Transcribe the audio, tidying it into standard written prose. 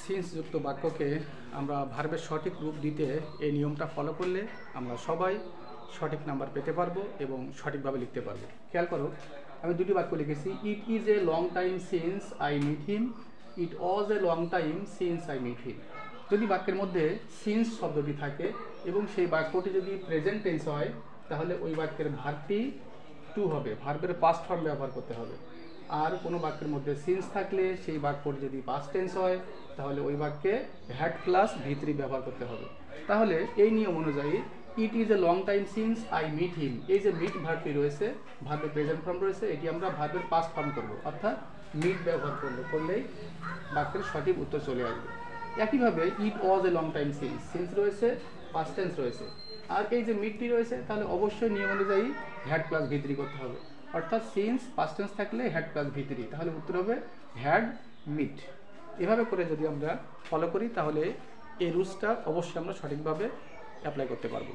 Since যুক্ত বাক্যকে আমরা ভার্বের সঠিক রূপ দিতে এই নিয়মটা ফলো করলে আমরা সবাই সঠিক নাম্বার পেতে পারবো এবং সঠিকভাবে লিখতে পারবো। খেয়াল করো, আমি দুটি বাক্য লিখেছি। It is a long time since I meet him, it was a long time since I meet him. যদি বাক্যের মধ্যে সিন্স শব্দটি থাকে এবং সেই বাক্যটি যদি প্রেজেন্ট টেন্স হয়, তাহলে ওই বাক্যের ভার্বটি টু হবে, ভার্বের পাস্ট ফর্ম ব্যবহার করতে হবে। আর কোনো বাক্যের মধ্যে সিন্স থাকলে সেই বাক্যর যদি পাস্ট টেন্স হয়, তাহলে ওই বাক্যে হ্যাড প্লাস ভি3 ব্যবহার করতে হবে। তাহলে এই নিয়ম অনুযায়ী it is a long time since I meet him, এই যে মিট ভার্বটি রয়েছে, ভার্বের প্রেজেন্ট ফর্ম রয়েছে, এটি আমরা ভার্বের পাস্ট ফর্ম করব, অর্থাৎ মিট ব্যবহার করলেই বাক্যের সঠিক উত্তর চলে আসবে। একইভাবে it was a long time since, since রয়েছে, পাস্ট টেন্স রয়েছে, আর এই যে মিটটি রয়েছে, তাহলে অবশ্যই নিয়ম অনুযায়ী হ্যাড প্লাস ভি3 করতে হবে, অর্থাৎ সিন্স পাস্ট টেন্স থাকলে হ্যাড প্লাস ভি3, তাহলে উত্তর হবে হ্যাড মিট। এভাবে করে যদি আমরা ফলো করি, তাহলে এই রুলসটা অবশ্যই আমরা সঠিকভাবে অ্যাপ্লাই করতে পারবো।